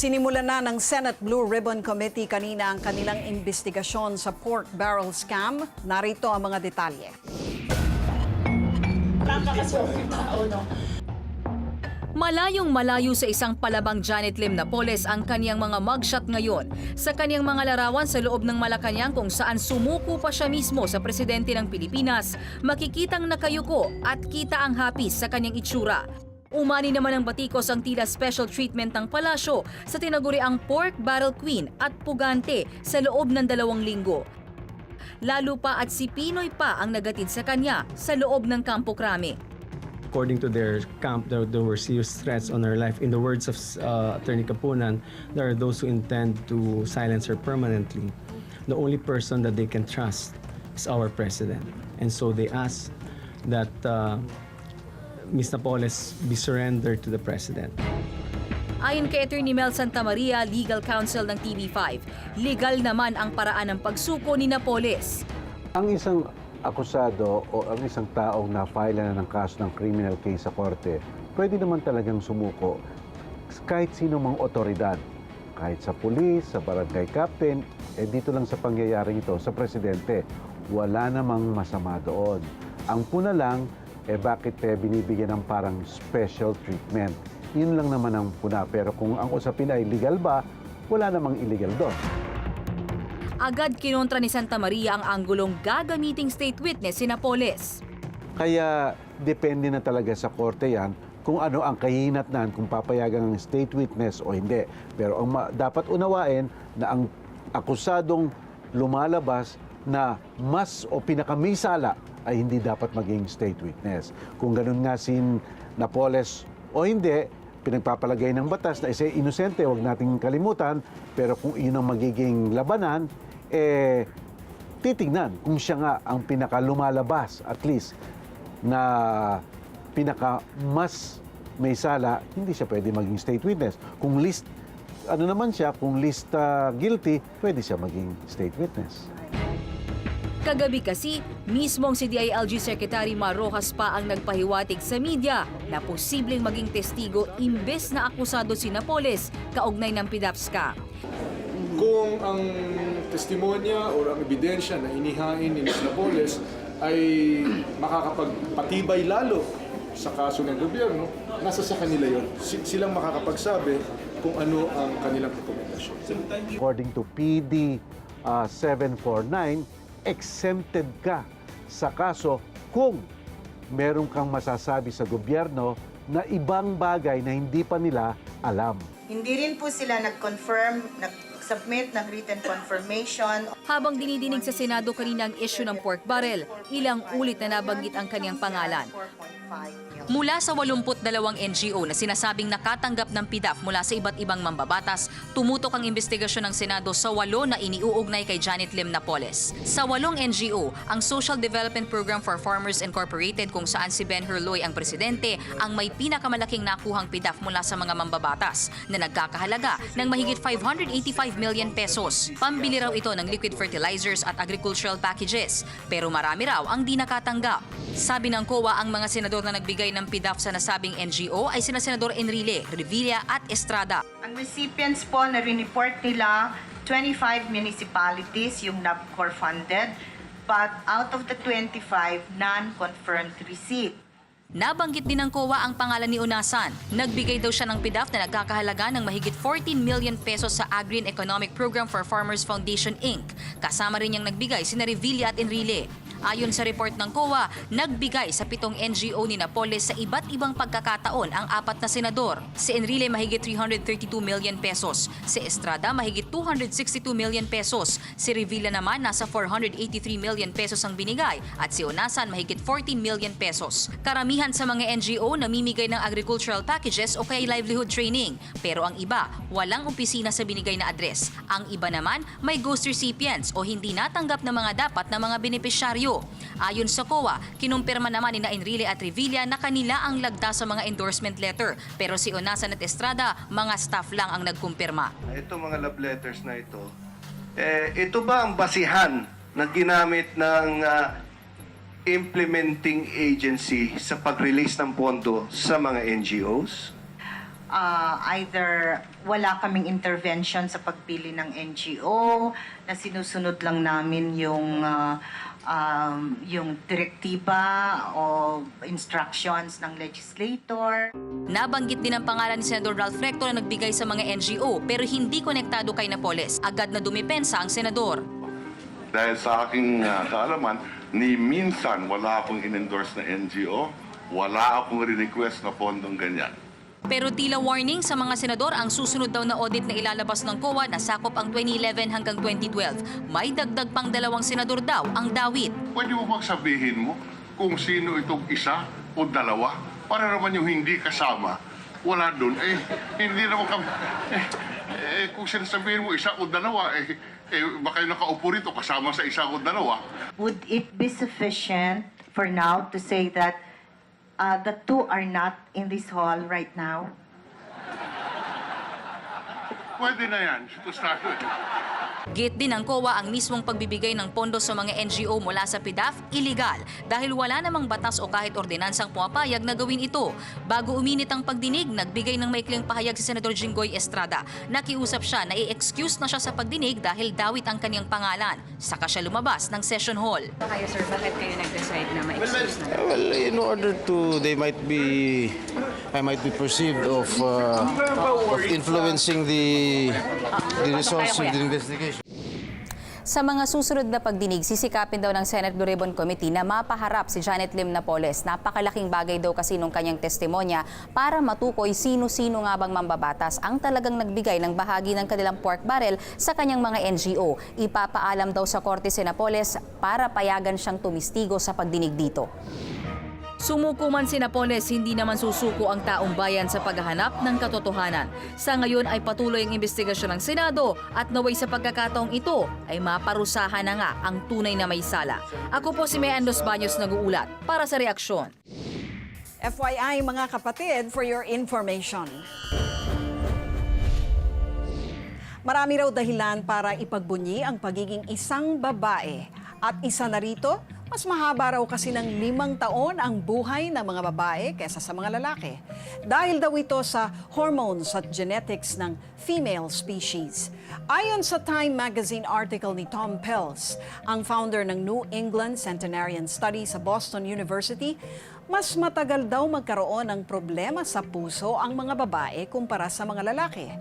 Sinimulan na ng Senate Blue Ribbon Committee kanina ang kanilang investigasyon sa pork barrel scam. Narito ang mga detalye. Malayong malayo sa isang palabang Janet Lim Napoles ang kaniyang mga mugshot ngayon sa kaniyang mga larawan sa loob ng Malacanang kung saan sumuko pa siya mismo sa presidente ng Pilipinas. Makikitang nakayuko at kita ang hapis sa kaniyang itsura. Umani naman ang batikos ang tila special treatment ng palasyo sa tinaguriang pork barrel queen at pugante sa loob ng 2 linggo. Lalo pa at si Pinoy pa ang nagatid sa kanya sa loob ng Campo Crame. According to their camp, there were serious threats on her life. In the words of Attorney Kapunan, there are those who intend to silence her permanently. The only person that they can trust is our president. And so they ask that Ms. Napoles be surrendered to the president. Ayon kay Attorney Mel Santamaria, legal counsel ng TV5, legal naman ang paraan ng pagsuko ni Napoles. Ang isang akusado o ang isang taong na-file na ng kaso ng criminal case sa korte, pwede naman talagang sumuko kahit sino mang otoridad. Kahit sa pulis, sa barangay captain, dito lang sa pangyayaring ito, sa presidente, wala namang masama doon. Ang puna lang, bakit binibigyan ng parang special treatment? Yun lang naman ang puna. Pero kung ang usapin ay legal ba, wala namang illegal doon. Agad kinontra ni Santamaria ang anggulong gagamiting state witness si Napoles. Kaya depende na talaga sa korte yan kung ano ang kahinatnan, kung papayagan ng state witness o hindi. Pero ang dapat unawain na ang akusadong lumalabas na mas o pinakamisala ay hindi dapat maging state witness. Kung ganun nga si Napoles o hindi, pinagpapalagay ng batas na isa inosente, huwag nating kalimutan, pero kung iyon ang magiging labanan, titignan kung siya nga ang pinakalumalabas, at least, na pinaka mas may sala, hindi siya pwede maging state witness. Kung list, ano naman siya, kung list guilty, pwede siya maging state witness. Kagabi kasi, mismong si DILG Secretary Mar Rojas pa ang nagpahiwatig sa media na posibleng maging testigo imbes na akusado si Napoles kaugnay ng PDAP-SCA. Kung ang testimonya o ang ebidensya na inihain ni Ms. Napoles ay makakapagpatibay lalo sa kaso ng gobyerno, nasa sa kanila yon. Silang makakapagsabi kung ano ang kanilang rekomendasyon. According to PD 749, exempted ka sa kaso kung meron kang masasabi sa gobyerno na ibang bagay na hindi pa nila alam. Hindi rin po sila nag-confirm, nag-submit ng written confirmation. Habang dinidinig sa Senado kanina ang issue ng pork barrel, ilang ulit na nabanggit ang kanyang pangalan. Mula sa 82 NGO na sinasabing nakatanggap ng PDAP mula sa iba't ibang mambabatas, tumutok ang investigasyon ng Senado sa 8 na iniuugnay kay Janet Lim Napoles. Sa 8 NGO, ang Social Development Program for Farmers Incorporated kung saan si Ben Herloy ang presidente, ang may pinakamalaking nakuhang PDAP mula sa mga mambabatas na nagkakahalaga ng mahigit 585 million pesos. Pambili raw ito ng liquid fertilizers at agricultural packages, pero marami raw ang di nakatanggap. Sabi ng COA, ang mga senador na nagbigay ng PDAP sa nasabing NGO ay sina Senador Enrile, Revilla at Estrada. Ang recipients po na rineport nila, 25 municipalities yung NABCOR funded, but out of the 25, non-confirmed receipt. Nabanggit din ng COA ang pangalan ni Unasan. Nagbigay daw siya ng PDAP na nagkakahalaga ng mahigit 14 million pesos sa Agri and Economic Program for Farmers Foundation Inc. Kasama rin niyang nagbigay sina Revilla at Enrile. Ayon sa report ng COA, nagbigay sa 7 NGO ni Napoles sa iba't ibang pagkakataon ang 4 na senador. Si Enrile mahigit 332 million pesos, si Estrada mahigit 262 million pesos, si Revilla naman nasa 483 million pesos ang binigay at si Unasan mahigit 14 million pesos. Karamihan sa mga NGO namimigay ng agricultural packages o kaya livelihood training, pero ang iba walang opisina sa binigay na address. Ang iba naman may ghost recipients o hindi natanggap na mga dapat na mga benepisyaryo. Ayon sa COA, kinumpirma naman ni Enrile at Revilla na kanila ang lagda sa mga endorsement letter, pero si Unasan at Estrada, mga staff lang ang nagkumpirma. Ito mga love letters na ito ba ang basihan na ginamit ng implementing agency sa pag-release ng pondo sa mga NGOs? either wala kaming intervention sa pagpili ng NGO, na sinusunod lang namin yung direktiba o instructions ng legislator. Nabanggit din ang pangalan ni Senador Ralph Recto na nagbigay sa mga NGO pero hindi konektado kay Napoles. Agad na dumipensa ang senador. Dahil sa aking kaalaman, ni minsan wala akong in-endorse na NGO, wala akong request na pondong ganyan. Pero tila warning sa mga senador ang susunod daw na audit na ilalabas ng COA na sakop ang 2011 hanggang 2012. May dagdag pang 2 senador daw ang dawit. Pwede mo bang sabihin mo kung sino itong isa o dalawa? Para naman yung hindi kasama, wala doon. Hindi naman kami... kung sinasabihin mo isa o dalawa, baka yung nakaupo rito kasama sa isa o dalawa. Would it be sufficient for now to say that the two are not in this hall right now? Pwede na yan. To start with. Git din ng COA ang mismong pagbibigay ng pondo sa mga NGO mula sa PDAF illegal dahil wala namang batas o kahit ordinansang pumapayag na gawin ito. Bago uminit ang pagdinig, nagbigay ng maikling pahayag si Senador Jinggoy Estrada. Nakiusap siya na i-excuse na siya sa pagdinig dahil dawit ang kanyang pangalan. Saka siya lumabas ng session hall. Kayo sir, bakit kayo nag-decide na ma-excuse na? Well, in order to, I might be perceived of influencing the results of the investigation. Sa mga susunod na pagdinig, sisikapin daw ng Senate Blue Ribbon Committee na mapaharap si Janet Lim Napoles. Napakalaking bagay daw kasi nung kanyang testimonya para matukoy sino-sino nga bang mambabatas ang talagang nagbigay ng bahagi ng kanilang pork barrel sa kanyang mga NGO. Ipapaalam daw sa korte si Napoles para payagan siyang tumistigo sa pagdinig dito. Sumuko man si Napoles, hindi naman susuko ang taong bayan sa paghahanap ng katotohanan. Sa ngayon ay patuloy ang investigasyon ng Senado at naway sa pagkakataong ito ay maparusahan na nga ang tunay na may sala. Ako po si Mayan Dos Baños nag-uulat para sa Reaksyon. FYI mga kapatid, for your information. Marami raw dahilan para ipagbunyi ang pagiging isang babae. At isa na rito, mas mahaba raw kasi ng 5 taon ang buhay ng mga babae kaysa sa mga lalaki. Dahil daw ito sa hormones at genetics ng female species. Ayon sa Time Magazine article ni Tom Pelz, ang founder ng New England Centenarian Study sa Boston University, mas matagal daw magkaroon ng problema sa puso ang mga babae kumpara sa mga lalaki.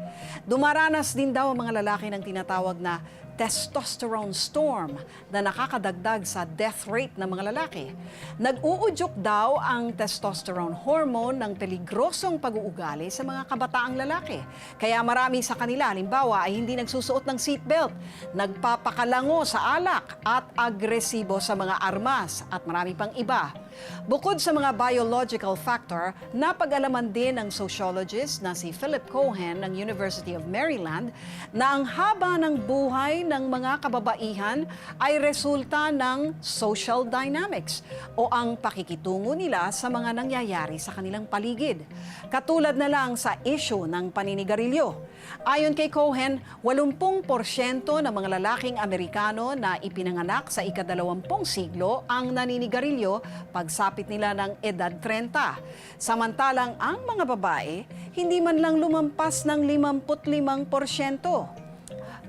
Dumaranas din daw ang mga lalaki ng tinatawag na testosterone storm na nakakadagdag sa death rate ng mga lalaki. Nag-uudyok daw ang testosterone hormone ng peligrosong pag-uugali sa mga kabataang lalaki. Kaya marami sa kanila, halimbawa, ay hindi nagsusuot ng seatbelt, nagpapakalango sa alak at agresibo sa mga armas at marami pang iba. Bukod sa mga biological factor, napag-alaman din ng sociologist na si Philip Cohen ng University of Maryland na ang haba ng buhay ng mga kababaihan ay resulta ng social dynamics o ang pakikitungo nila sa mga nangyayari sa kanilang paligid. Katulad na lang sa issue ng paninigarilyo. Ayon kay Cohen, 80% ng mga lalaking Amerikano na ipinanganak sa ika-20 siglo ang naninigarilyo pagsapit nila ng edad 30. Samantalang ang mga babae, hindi man lang lumampas ng 55%.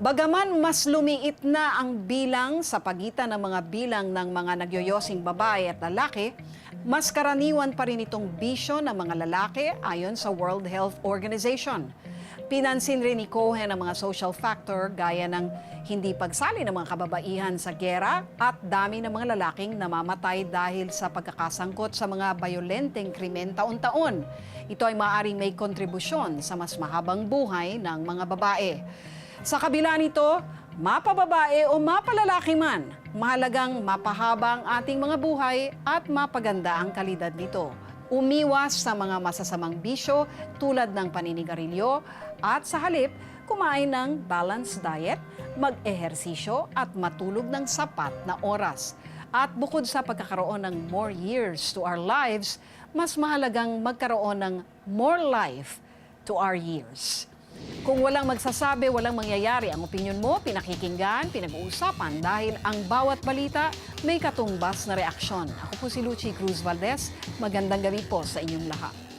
Bagaman mas lumiit na ang bilang sa pagitan ng mga bilang ng mga nagyoyosing babae at lalaki, mas karaniwan pa rin itong bisyo ng mga lalaki ayon sa World Health Organization. Pinansin rin ni Cohen ang mga social factor gaya ng hindi pagsali ng mga kababaihan sa gera at dami ng mga lalaking namamatay dahil sa pagkakasangkot sa mga bayolenteng krimen taon-taon. Ito ay maaaring may kontribusyon sa mas mahabang buhay ng mga babae. Sa kabila nito, mapababae o mapalalaki man, mahalagang mapahaba ang ating mga buhay at mapaganda ang kalidad nito. Umiwas sa mga masasamang bisyo tulad ng paninigarilyo at sa halip, kumain ng balanced diet, mag-ehersisyo at matulog ng sapat na oras. At bukod sa pagkakaroon ng more years to our lives, mas mahalagang magkaroon ng more life to our years. Kung walang magsasabi, walang mangyayari ang opinyon mo, pinakikinggan, pinag-uusapan dahil ang bawat balita may katumbas na reaksyon. Ako po si Lucy Cruz Valdez. Magandang gabi po sa inyong lahat.